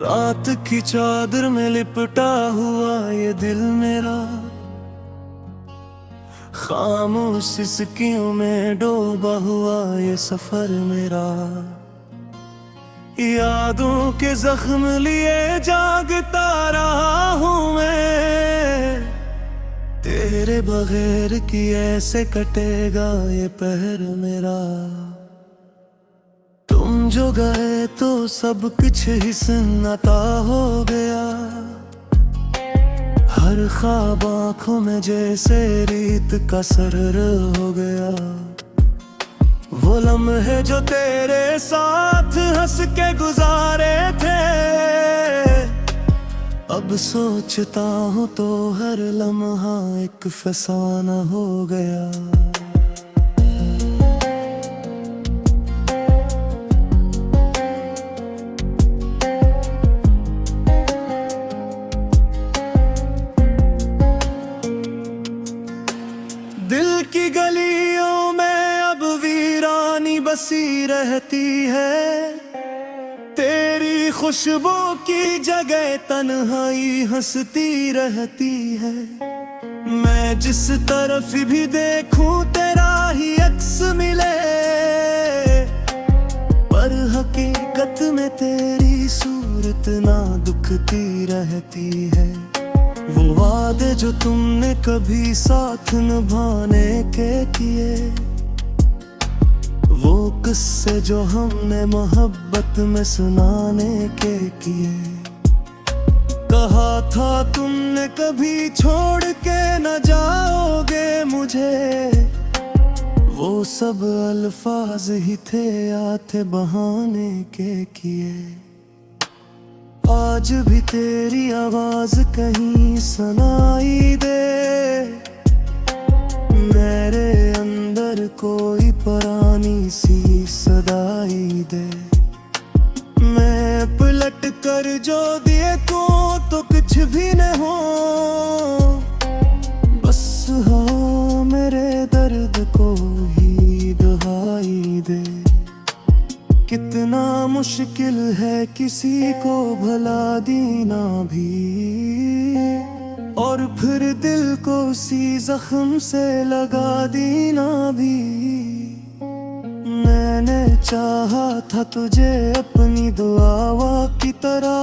रात की चादर में लिपटा हुआ ये दिल मेरा, खामोश सिसकियों में डूबा हुआ ये सफर मेरा। यादों के जख्म लिए जागता रहा हूँ मैं, तेरे बगैर की ऐसे कटेगा ये पहर मेरा। तुम जो गए तो सब कुछ ही सुन्नता हो गया, हर ख्वाब आँखों में जैसे रीत का सरर हो गया। वो लम्हे जो तेरे साथ हंस के गुजारे थे, अब सोचता हूँ तो हर लम्हा एक फसाना हो गया। दिल की गलियों में अब वीरानी बसी रहती है, तेरी खुशबू की जगह तन्हाई हंसती रहती है। मैं जिस तरफ भी देखूं तेरा ही अक्स मिले, पर हकीकत में तेरी सूरत ना दुखती रहती है। वो वादे जो तुमने कभी साथ निभाने के किए, वो किस्से जो हमने मोहब्बत में सुनाने के किए। कहा था तुमने कभी छोड़ के न जाओगे मुझे, वो सब अल्फाज ही थे या थे बहाने के किए। आज भी तेरी आवाज कहीं सुनाई दे, मेरे अंदर कोई पुरानी सी सदाई दे। मैं पलट कर जो देखूं तो कुछ भी न हो, बस हाँ मेरे दर्द को ही दुहाई दे। कितना मुश्किल है किसी को भला देना भी, और फिर दिल को उसी जख्म से लगा देना भी। मैंने चाहा था तुझे अपनी दुआवा की तरह,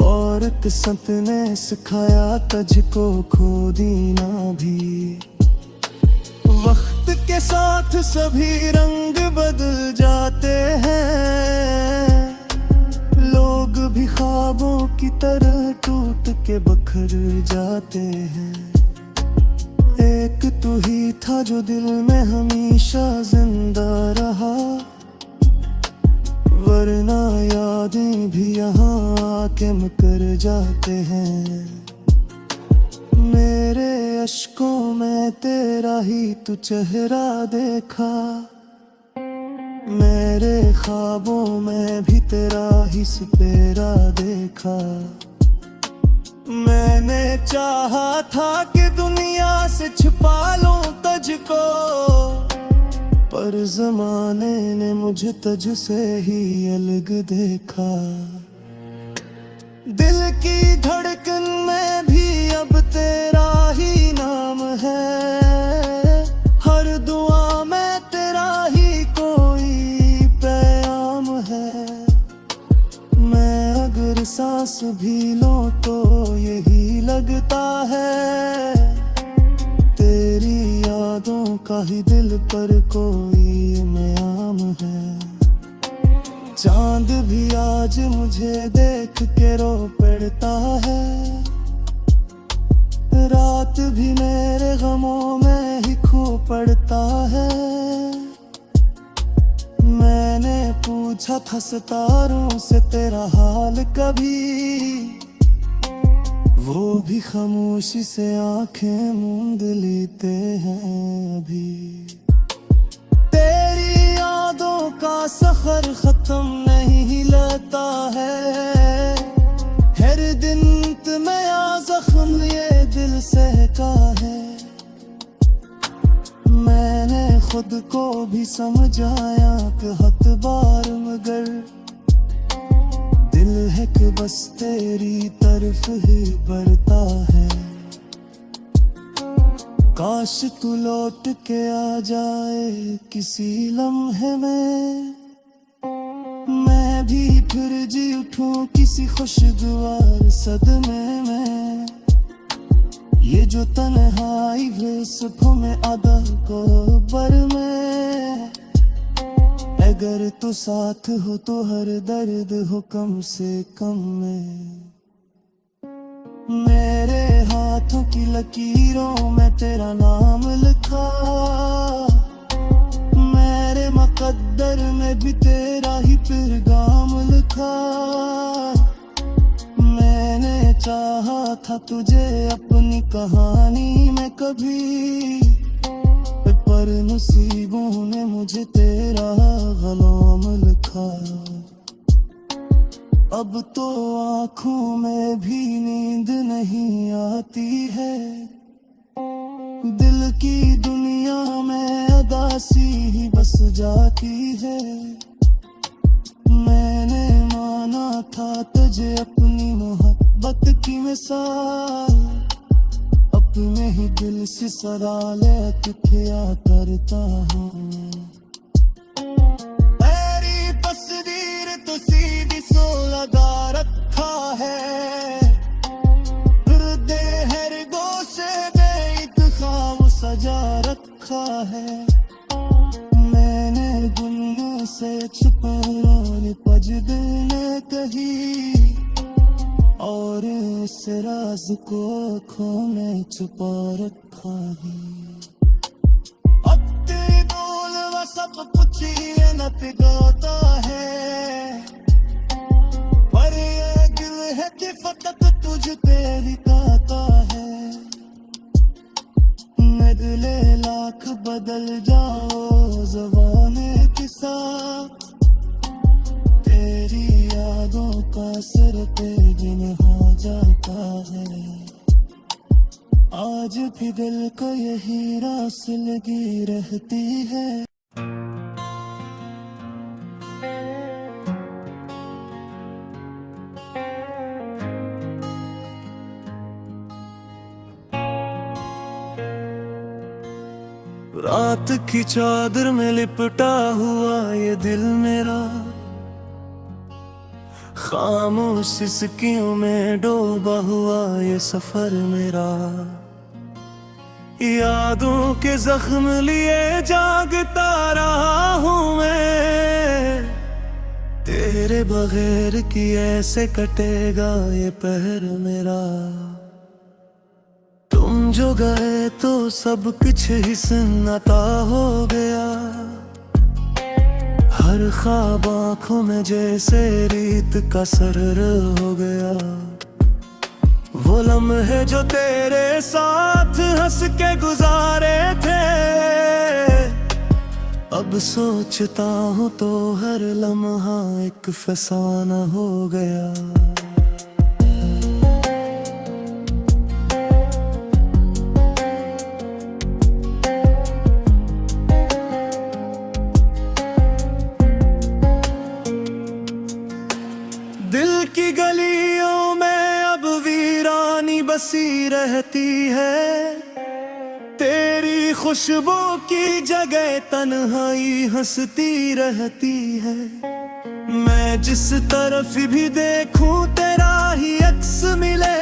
और किस्मत ने सिखाया तुझको खो देना भी। वक्त के साथ सभी रंग बदल जाते हैं, लोग भी ख्वाबों की तरह टूट के बखर जाते हैं। एक तू ही था जो दिल में हमेशा जिंदा रहा, वरना यादें भी यहाँ आके मुकर जाते हैं। मेरे अश्कों में तेरा ही तू चेहरा देखा, मेरे ख्वाबों में भी तेरा ही सपेरा देखा। मैंने चाहा था कि दुनिया से छुपा लूं तुझको, पर जमाने ने मुझे तुझसे ही अलग देखा। दिल की धड़कन में भी अब तेरा ही नाम है, हर दुआ में तेरा ही कोई पैगाम है। मैं अगर सांस भी लूं तो यही लगता है, तेरी यादों का ही दिल पर कोई इनाम है। चांद भी आज मुझे देख के रो पड़ता है, रात भी मेरे गमों में ही खो पड़ता है। मैंने पूछा था सितारों से तेरा हाल कभी, वो भी खामोशी से आंखें मूंद लेते हैं अभी। तेरी यादों का सफर खत्म नहीं लगता है, हर दिन तुम्हें जख्म ये दिल सहता है। मैंने खुद को भी समझाया कि हद बार मगर है कि बस तेरी तरफ ही बढ़ता है। काश तू लौट के आ जाए किसी लम्हे में, मैं भी फिर जी उठूं किसी खुशगवार सदमे में। ये जो तन्हाई वे सुबह में आधा कोबर में, अगर तू साथ हो तो हर दर्द हो कम से कम में। मेरे हाथों की लकीरों में तेरा नाम लिखा, मेरे मुकद्दर में भी तेरा ही पैगाम लिखा। मैंने चाहा था तुझे अपनी कहानी में कभी, पर नसीबों ने मुझे तेरा गुलाम लिखा। अब तो आँखों में भी नींद नहीं आती है, दिल की दुनिया में उदासी ही बस जाती है। मैंने माना था तुझे अपनी मोहब्बत की मिसाल, अपने ही दिल से सरा ले क्या करता हूँ। तेरी तस्वीर तो सीधी सो लगा रखा है, फिर हर गोशे में एक ख्वाब सजा रखा है। मैंने गुमने से छुपाने पज दिल ने कही, और इस राज को आँखों में छुपा रखा है। अब तेरी बोल व सब कुछ ये न पिघलता है, पर ये दिल है कि फकत तुझ पे दिखाता है। नगले लाख बदल जाओ ज़बाने के साथ, तेरी यादों का सिर पे दिन हो जाता है। आज भी दिल को यही रास लगी रहती है। रात की चादर में लिपटा हुआ ये दिल मेरा, खामोश सिसकियों में डूबा हुआ ये सफर मेरा। यादों के जख्म लिए जागता रहा हूँ मैं, तेरे बगैर की ऐसे कटेगा ये पहर मेरा। तुम जो गए तो सब कुछ ही सुन्नता हो गया, हर ख्वाब आँखों में जैसे रीत का सरर हो गया। वो लम्हे जो तेरे साथ हंस के गुजारे थे, अब सोचता हूँ तो हर लम्हा एक फसाना हो गया। दिल की गलियों में अब वीरानी बसी रहती है, तेरी खुशबू की जगह तन्हाई हंसती रहती है। मैं जिस तरफ भी देखूं तेरा ही अक्स मिले,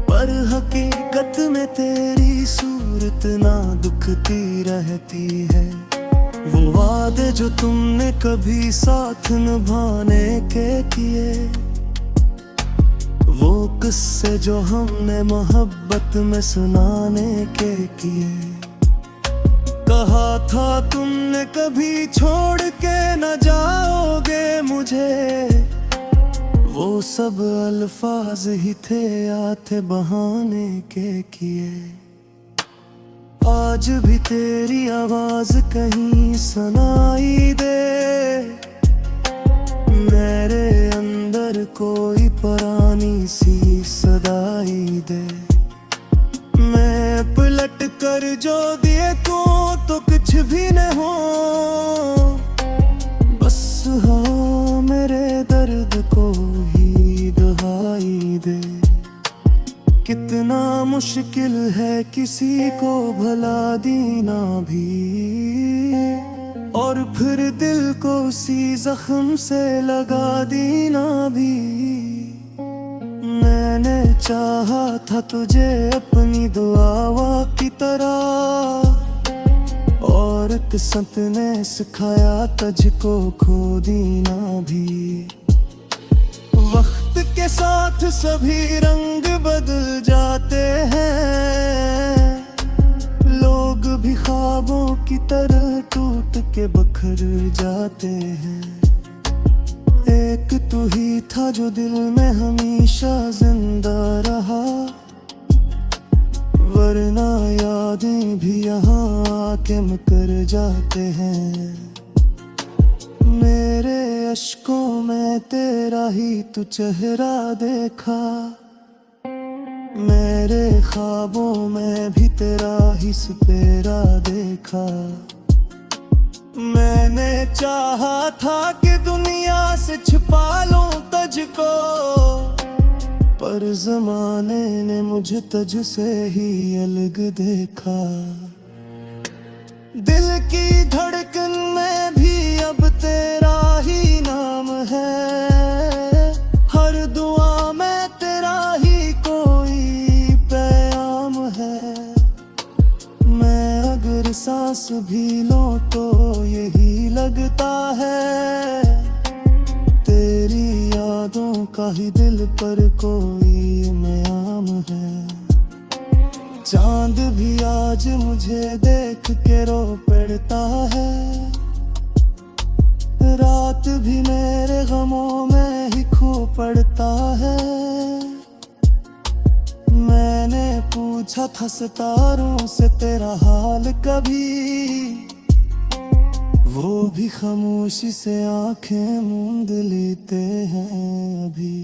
पर हकीकत में तेरी सूरत ना दुखती रहती है। वो वादे जो तुमने कभी साथ निभाने के किए, वो किस्से जो हमने मोहब्बत में सुनाने के किए। कहा था तुमने कभी छोड़ के न जाओगे मुझे, वो सब अल्फाज ही थे या थे बहाने के किए। आज भी तेरी आवाज कहीं सुनाई दे, मेरे अंदर कोई पुरानी सी सदाई दे। मैं पलट कर जो दिए तो कुछ भी न हो, बस हो मेरे मुश्किल है किसी को भला दीना भी, और फिर दिल को उसी जख्म से लगा देना भी। मैंने चाहा था तुझे अपनी दुआवा की तरह, और किस्मत ने सिखाया तुझको खो देना भी। वक्त के साथ सभी रंग बदल जाते हैं, लोग भी ख्वाबों की तरह टूट के बखर जाते हैं। एक तू ही था जो दिल में हमेशा जिंदा रहा, वरना यादें भी यहाँ आके मुकर जाते हैं। मेरे अश्कों में तेरा ही तू चेहरा देखा, मेरे ख्वाबों में भी तेरा ही सपेरा देखा। मैंने चाहा था कि दुनिया से छिपा लूं तुझको, पर ज़माने ने मुझे तुझसे ही अलग देखा। दिल की धड़कन में भी अब तेरा ही नाम है, हर दुआ में तेरा ही कोई पैगाम है। मैं अगर सांस भी लूं तो यही लगता है, तेरी यादों का ही दिल पर कोई इनाम है। चांद भी आज मुझे देख के रो पड़ता है, रात भी मेरे गमों में ही खो पड़ता है। मैंने पूछा था सितारों से तेरा हाल कभी, वो भी खामोशी से आंखें मूंद लेते हैं अभी।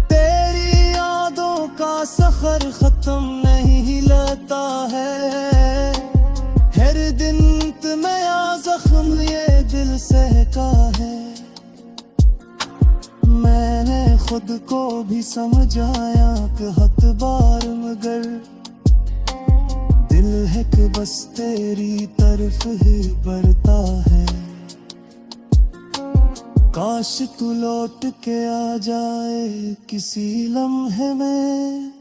तेरी यादों का सफर खत्म नहीं लगता है, हर दिन तुम्हें जख्म ये दिल सहका है। मैंने खुद को भी समझाया कि हद बार मगर दिल है कि बस तेरी तरफ ही बढ़ता है। काश तू लौट के आ जाए किसी लम्हे में,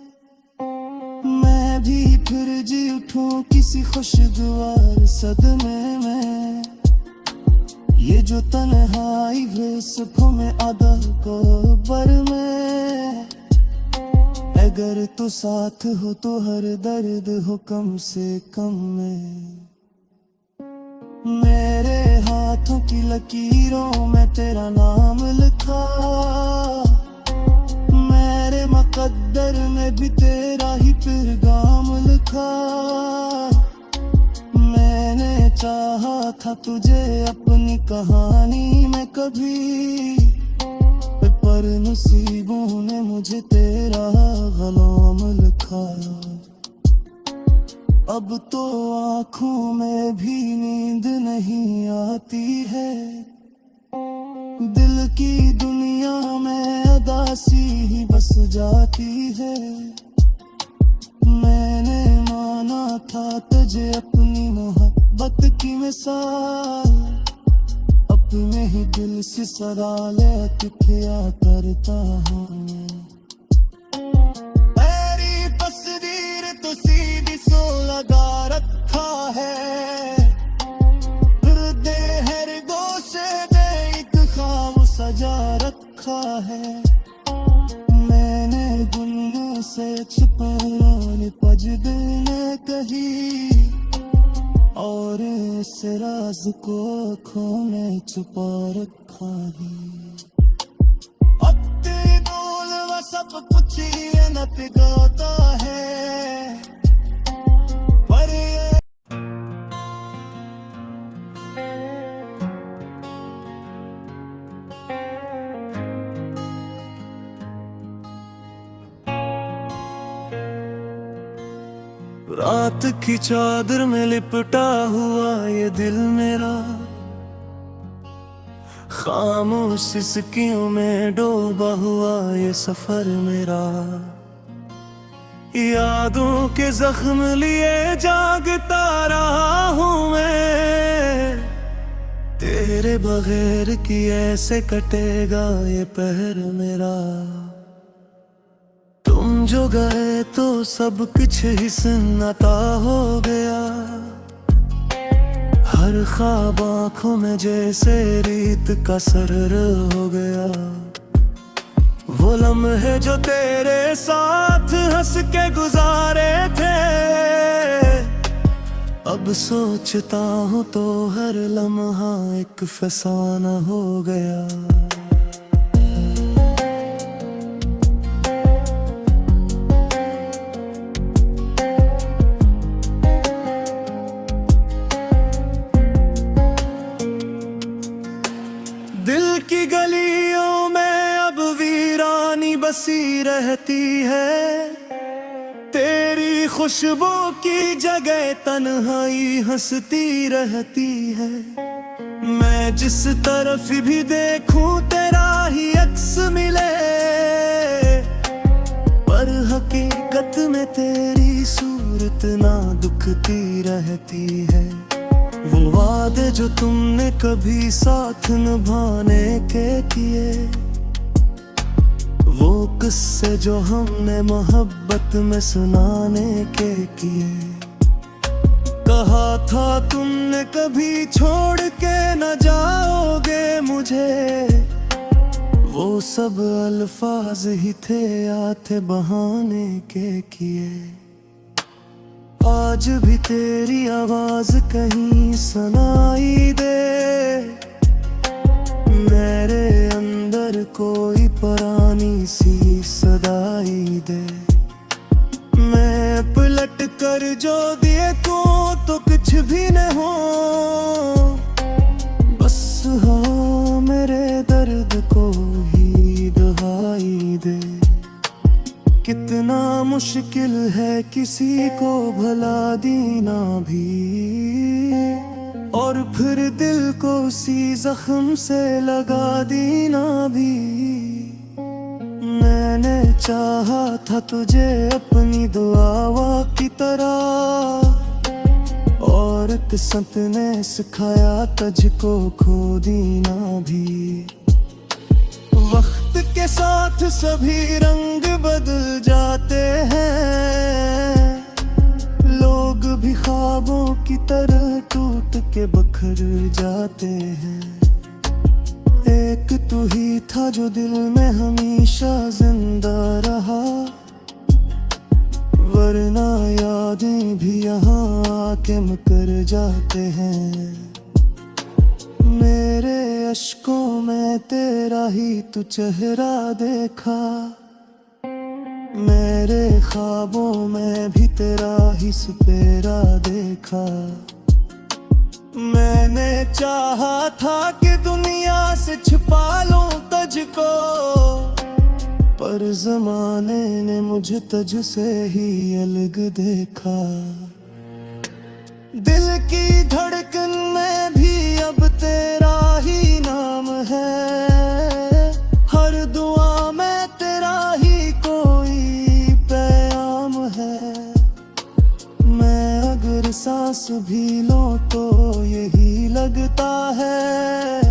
मैं भी फिर जी उठूं किसी खुशगवार सदमे में। ये जो तन्हाई वसफों में आधा को बर में, अगर तो साथ हो तो हर दर्द हो कम से कम में। मेरे हाथों की लकीरों में तेरा नाम लिखा, मेरे मुकद्दर में भी तेरा ही पैगाम लिखा। मैंने चाहा था तुझे अपनी कहानी में कभी, पर नसीबों ने मुझे तेरा गलाम लिखा। अब तो आँखों में भी नींद नहीं आती है, दिल की दुनिया में उदासी ही बस जाती है। मैंने माना था तुझे अपनी मोहब्बत की मिसाल, अपने ही दिल से सदा लेके किया करता हूँ। तेरी तस्वीर तो सीधी सो लगा रखा है, हृदय हर गोशे में एक ख्वाब सजा रखा है। मैंने गुल्लों से छुपाने पजद ने कही, और इस राज को आँखों में छुपा रखा है। अब तेरी बोल व सब कुछ ये न पिघलता है, पर ये रात की चादर में लिपटा हुआ ये दिल मेरा, खामोश सिसकियों में डूबा हुआ ये सफर मेरा। यादों के जख्म लिए जागता रहा हूँ मैं। तेरे बगैर की ऐसे कटेगा ये पहर मेरा। तुम जो गए तो सब कुछ ही सुन्नता हो गया। हर ख्वाब आँखों में जैसे रीत का सरर हो गया। वो लम्हे जो तेरे साथ हंस के गुजारे थे, अब सोचता हूँ तो हर लम्हा एक फसाना हो गया। दिल की गलियों में अब वीरानी बसी रहती है। तेरी खुशबू की जगह तन्हाई हंसती रहती है। मैं जिस तरफ भी देखूं तेरा ही अक्स मिले, पर हकीकत में तेरी सूरत ना दुखती रहती है। वो वादे जो तुमने कभी साथ निभाने के किए, वो किस्से जो हमने मोहब्बत में सुनाने के किए। कहा था तुमने कभी छोड़ के न जाओगे मुझे, वो सब अल्फाज ही थे या थे बहाने के किए। आज भी तेरी आवाज कहीं सुनाई दे, मेरे अंदर कोई पुरानी सी सदाई दे। मैं पलट कर जो दिए तो कुछ भी न हो, बस हाँ मेरे दर्द को ही दुहाई दे। कितना मुश्किल है किसी को भला देना भी, और फिर दिल को उसी जख्म से लगा देना भी। मैंने चाहा था तुझे अपनी दुआवा की तरह, और किस्मत ने सिखाया तुझको खो देना भी। वक्त के साथ सभी रंग बदल जाते हैं, लोग भी ख्वाबों की तरह टूट के बखर जाते हैं। एक तू ही था जो दिल में हमेशा जिंदा रहा, वरना यादें भी यहाँ आके मुकर जाते हैं। मेरे अश्कों में तेरा ही तू चेहरा देखा, मेरे ख्वाबों में भी तेरा ही सुपेरा देखा। मैंने चाहा था कि दुनिया से छुपा लूं तुझको, पर जमाने ने मुझे तुझसे ही अलग देखा। दिल की धड़कन में भी अब तेरा ही नाम है, हर दुआ में तेरा ही कोई पैगाम है। मैं अगर सांस भी लूं तो यही लगता है,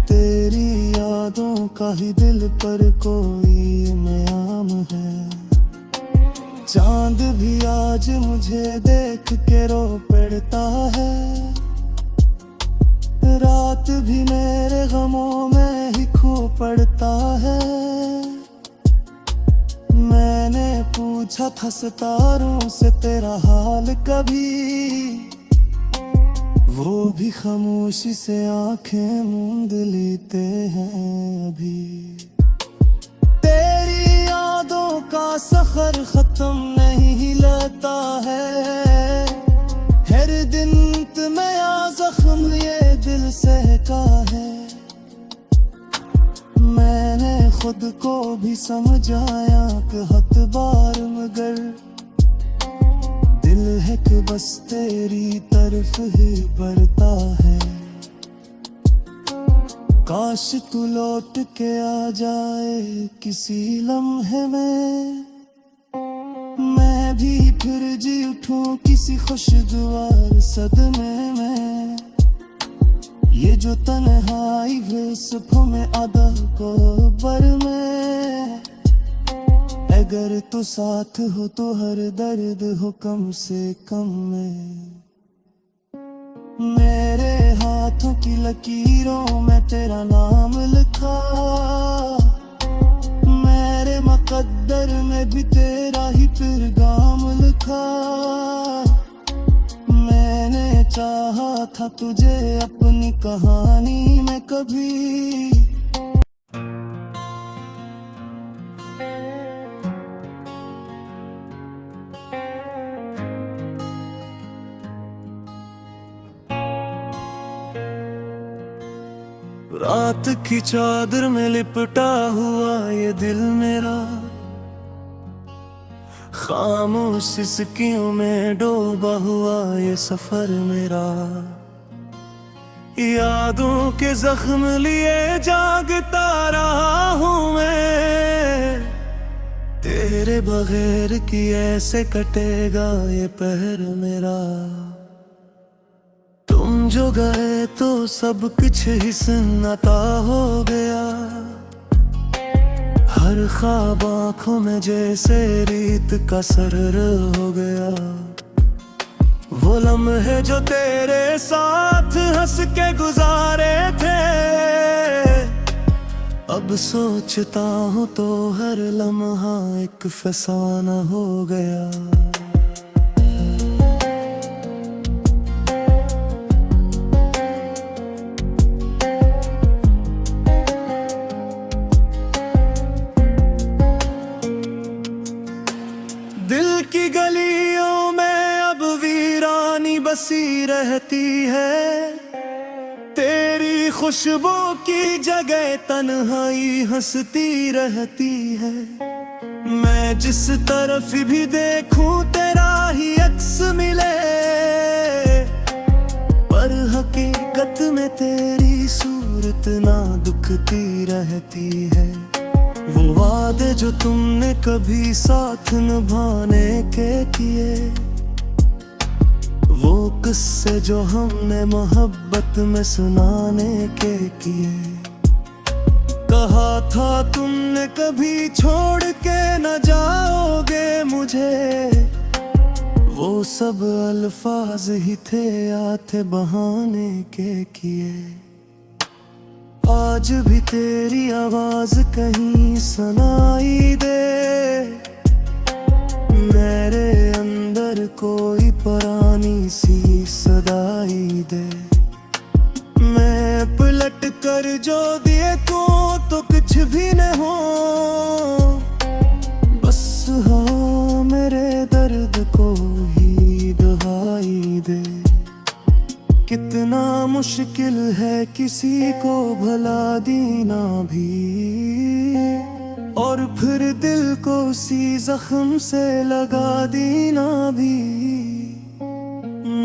तेरी यादों का ही दिल पर कोई इनाम है। चांद भी आज मुझे देख के रो पड़ता है, रात भी मेरे गमों में ही खो पड़ता है। मैंने पूछा था सितारों से तेरा हाल कभी, वो भी खामोशी से आंखें मूंद लेते हैं अभी। तेरी यादों का सफर खत्म नहीं लगता है, हर दिन नया जख्म ये दिल सहका है। मैंने खुद को भी समझाया कि हद बार मगर दिल है कि बस तेरी तरफ ही बढ़ता है। काश तू लौट के आ जाए किसी लम्हे में, फिर जी उठूं किसी खुशगवार सदमे में। ये जो तन्हाई वस्फों में आधा को बर में, अगर तो साथ हो तो हर दर्द हो कम से कम में। मेरे हाथों की लकीरों में तेरा नाम लिखा, मेरे मुकद्दर में भी तेरा ही पैगाम लिखा। मैंने चाहा था तुझे अपनी कहानी में कभी। रात की चादर में लिपटा हुआ ये दिल मेरा, खामोश सिसकियों में डूबा हुआ ये सफर मेरा। यादों के जख्म लिए जागता रहा हूँ मैं, तेरे बगैर की ऐसे कटेगा ये पहर मेरा। तुम जो गए तो सब कुछ ही सुन्नता हो गया, हर ख्वाब आँखों में जैसे रीत का सरर हो गया। वो लम्हे जो तेरे साथ हंस के गुजारे थे, अब सोचता हूँ तो हर लम्हा एक फसाना हो गया। दिल की गलियों में अब वीरानी बसी रहती है, तेरी खुशबू की जगह तन्हाई हंसती रहती है। मैं जिस तरफ भी देखूं तेरा ही अक्स मिले, पर हकीकत में तेरी सूरत ना दुखती रहती है। वो वादे जो तुमने कभी साथ निभाने के किए, वो किस्से जो हमने मोहब्बत में सुनाने के किए। कहा था तुमने कभी छोड़ के न जाओगे मुझे, वो सब अल्फाज ही थे या थे बहाने के किए। आज भी तेरी आवाज कहीं सुनाई दे, मेरे अंदर कोई पुरानी सी सदाई दे। मैं पलट कर जो दिए तो कुछ भी न हो, बस हाँ मेरे दर्द को ही दुहाई दे। कितना मुश्किल है किसी को भला देना भी, और फिर दिल को उसी जख्म से लगा देना भी।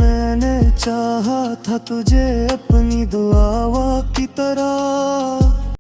मैंने चाहा था तुझे अपनी दुआवा की तरह,